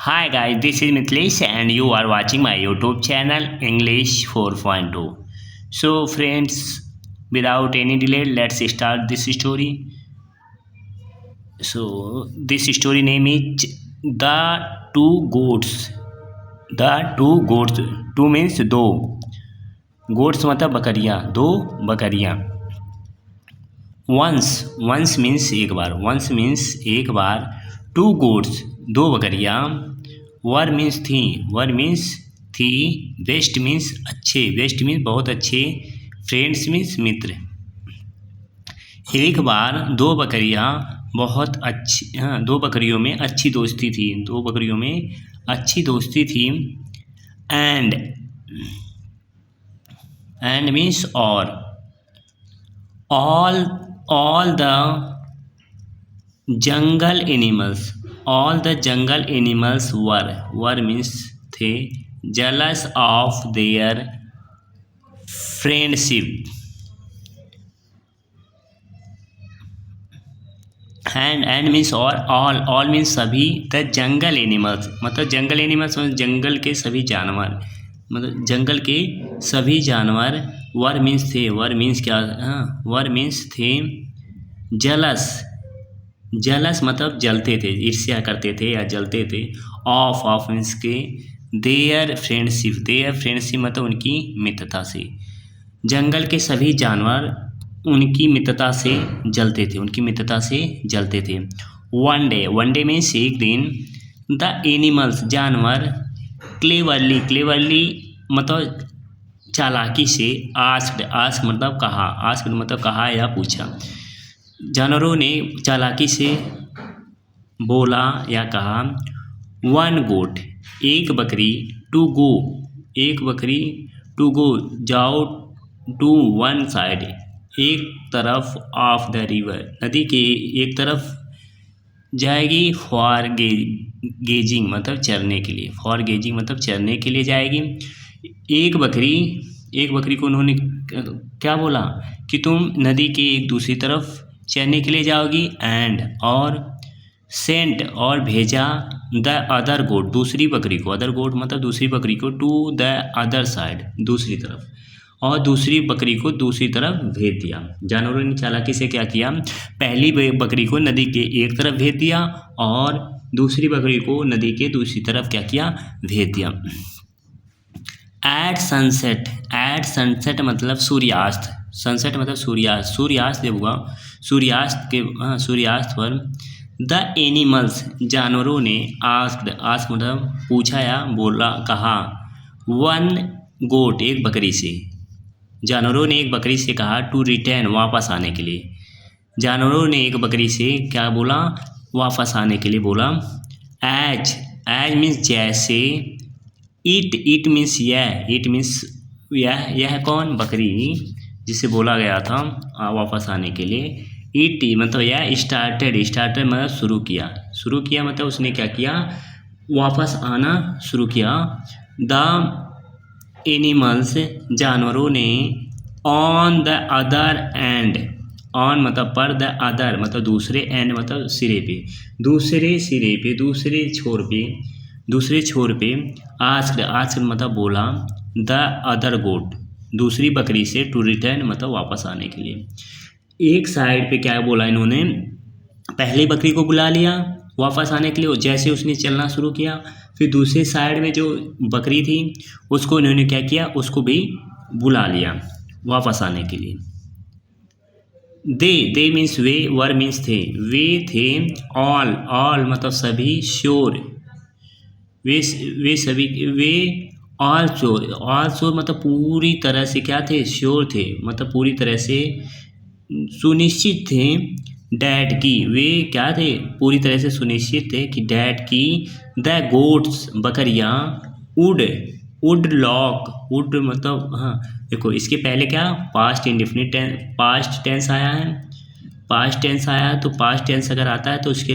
Hi guys, this is Mitlesh and you are watching my YouTube channel English 4.2. So friends, without any delay, let's start this story. So this story name is The Two Goats. The Two Goats. Two means दो. Goats मतलब बकरियाँ, दो बकरियाँ. Once means एक बार. Once means एक बार. Two goats दो बकरियाँ. वर means थी. बेस्ट मीन्स अच्छे. बेस्ट मीन्स बहुत अच्छे. फ्रेंड्स मीन्स मित्र. एक बार दो बकरियाँ बहुत अच्छी दो बकरियों में अच्छी दोस्ती थी. दो बकरियों में अच्छी दोस्ती थी. एंड मीन्स और. all the jungle animals were means थे jealous of their friendship. and means और. all means सभी. the jungle animals मतलब जंगल एनिमल्स मतलब जंगल के सभी जानवर. मतलब जंगल के सभी जानवर. वर मीन्स थे. वर मीन्स क्या. वर मीन्स थे. जलस मतलब जलते थे, ईर्ष्या करते थे या जलते थे. ऑफ मीन्स के. देयर फ्रेंडशिप मतलब उनकी मित्रता से. जंगल के सभी जानवर उनकी मित्रता से जलते थे. वन डे मीन्स एक दिन. द एनिमल्स जानवर. क्लेवरली मतलब चालाकी से. आस्क्ड मतलब कहा या पूछा. जानवरों ने चालाकी से बोला या कहा. वन गोट एक बकरी. टू गो जाओ. टू वन साइड एक तरफ. ऑफ द रिवर नदी के एक तरफ जाएगी. फॉर गेजिंग मतलब चरने के लिए. फॉर गेजिंग मतलब चरने के लिए जाएगी. एक बकरी को उन्होंने क्या बोला कि तुम नदी के एक दूसरी तरफ चरने के लिए जाओगी. एंड और सेंट और भेजा. द अदर गोट दूसरी बकरी को. अदर गोट मतलब दूसरी बकरी को. टू द अदर साइड दूसरी तरफ. और दूसरी बकरी को दूसरी तरफ भेज दिया. जानवरों ने चालाकी से क्या किया. पहली बकरी को नदी के एक तरफ भेज दिया और दूसरी बकरी को नदी के दूसरी तरफ क्या किया. भेज दिया. एट सनसेट मतलब सूर्यास्त. सनसेट मतलब सूर्यास्त जब हुआ. सूर्यास्त पर. द एनिमल्स जानवरों ने. आस्क्ड मतलब पूछा या बोला कहा. वन गोट एक बकरी से. जानवरों ने एक बकरी से कहा. टू रिटर्न वापस आने के लिए. जानवरों ने एक बकरी से क्या बोला. वापस आने के लिए बोला. एज मीन्स जैसे. इट मीन्स यह कौन बकरी जिसे बोला गया था वापस आने के लिए. इट मतलब यह स्टार्टेड मतलब शुरू किया मतलब उसने क्या किया. वापस आना शुरू किया. द एनिमल्स जानवरों ने. On the other and. On मतलब पर. द अदर मतलब दूसरे. एंड मतलब सिरे पे. दूसरे छोर पे. आस्क्ड मतलब बोला. द अदर गोट दूसरी बकरी से. टू रिटर्न मतलब वापस आने के लिए. एक साइड पे क्या बोला इन्होंने. पहली बकरी को बुला लिया वापस आने के लिए. जैसे उसने चलना शुरू किया फिर दूसरे साइड में जो बकरी थी उसको इन्होंने क्या किया. उसको भी बुला लिया वापस आने के लिए. दे मीन्स वे. वर मीन्स थे. वे थे. ऑल मतलब सभी. श्योर वे सभी. वे ऑल श्योर मतलब पूरी तरह से क्या थे. श्योर थे मतलब पूरी तरह से सुनिश्चित थे. डैड की वे क्या थे. पूरी तरह से सुनिश्चित थे कि डैड की. द गोट्स बकरियाँ. वुड मतलब देखो इसके पहले क्या पास्ट इंडेफिनिट पास्ट टेंस आया है. तो पास्ट टेंस अगर आता है तो उसके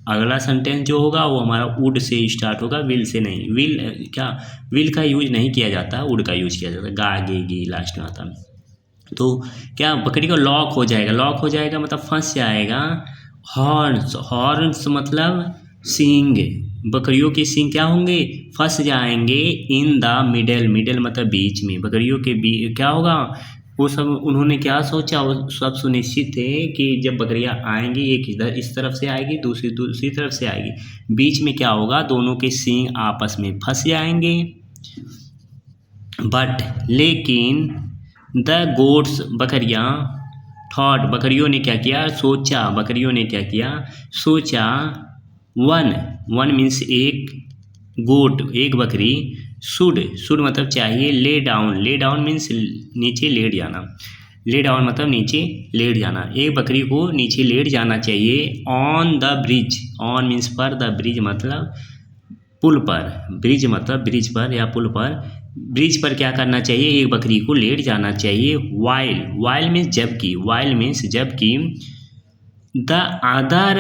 अगला सेंटेंस जो होगा वो हमारा वुड से स्टार्ट होगा. विल से नहीं. विल का यूज नहीं किया जाता. वुड का यूज किया जाता है. गा गे लास्ट में आता है. तो क्या बकरी को लॉक हो जाएगा मतलब फंस जाएगा. हॉर्न्स मतलब सींग. बकरियों के सींग क्या होंगे, फंस जाएंगे इन द मिडल, मिडल मतलब बीच में, बकरियों के क्या होगा, वो सब उन्होंने क्या सोचा, वो सब सुनिश्चित थे कि जब बकरियां आएंगी एक इधर इस तरफ से आएगी, दूसरी दूसरी तरफ से आएगी, बीच में क्या होगा, दोनों के सींग आपस में फंस जाएंगे। बट लेकिन द गोट्स बकरियां, थॉट बकरियों ने क्या किया, सोचा, बकरियों ने क्या किया, सोचा, वन, वन मीन्स एक, गोट एक बकरी, शुड, शुड मतलब चाहिए, lay down, lay down means नीचे लेट जाना, ले डाउन मतलब नीचे लेट जाना, एक बकरी को नीचे लेट जाना चाहिए, on the bridge, on means पर, द ब्रिज मतलब पुल पर, ब्रिज मतलब ब्रिज पर या पुल पर, ब्रिज पर क्या करना चाहिए, एक बकरी को लेट जाना चाहिए, वाइल, वाइल मीन्स जबकि, वाइल मीन्स जबकि, द अदर,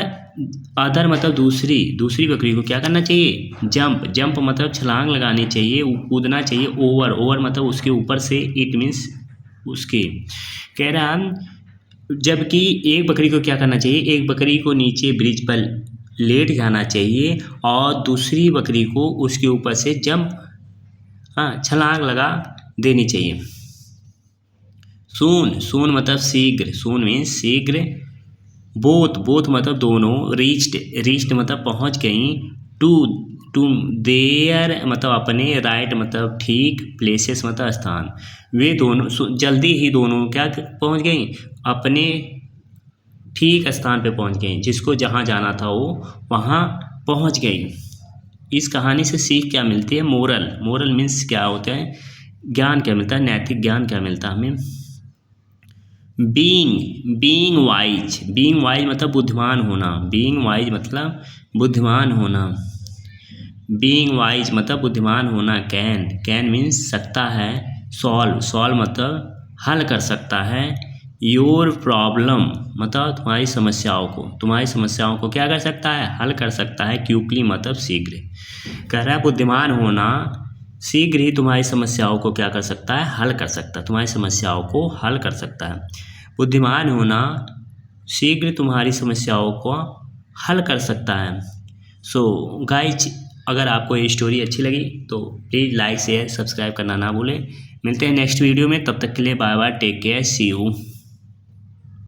अदर मतलब दूसरी, दूसरी बकरी को क्या करना चाहिए, जंप, जंप मतलब छलांग लगानी चाहिए, कूदना चाहिए, ओवर, ओवर मतलब उसके ऊपर से, इट मीन्स उसके, कह रहा जबकि एक बकरी को क्या करना चाहिए, एक बकरी को नीचे ब्रिज पर लेट जाना चाहिए और दूसरी बकरी को उसके ऊपर से जंप, छलांग लगा देनी चाहिए। सून, सून मतलब शीघ्र, सून मीन्स शीघ्र, बोथ, बोथ मतलब दोनों, रीच्ड, रीच्ड मतलब पहुंच गई, टू, टू देयर मतलब अपने, राइट मतलब ठीक, प्लेसेस मतलब स्थान, वे दोनों जल्दी ही दोनों क्या पहुंच गई, अपने ठीक स्थान पे पहुंच गई, जिसको जहां जाना था वो वहां पहुंच गई। इस कहानी से सीख क्या मिलती है, मोरल, मोरल मीन्स क्या होता है, ज्ञान क्या मिलता है, नैतिक ज्ञान क्या मिलता है हमें। Being, being wise, being wise मतलब बुद्धिमान होना, बीइंग वाइज मतलब बुद्धिमान होना, बीइंग वाइज मतलब बुद्धिमान होना, कैन, कैन मीन्स सकता है, सॉल्व, सॉल्व मतलब हल कर सकता है, योर प्रॉब्लम मतलब तुम्हारी समस्याओं को, तुम्हारी समस्याओं को क्या कर सकता है, हल कर सकता है, क्विकली मतलब शीघ्र, कह रहा है बुद्धिमान होना शीघ्र ही तुम्हारी समस्याओं को क्या कर सकता है, हल कर सकता है, तुम्हारी समस्याओं को हल कर सकता है, बुद्धिमान होना शीघ्र तुम्हारी समस्याओं को हल कर सकता है। सो गाइज, अगर आपको ये स्टोरी अच्छी लगी तो प्लीज़ लाइक शेयर सब्सक्राइब करना ना भूलें। मिलते हैं नेक्स्ट वीडियो में, तब तक के लिए bye bye, take care, see you.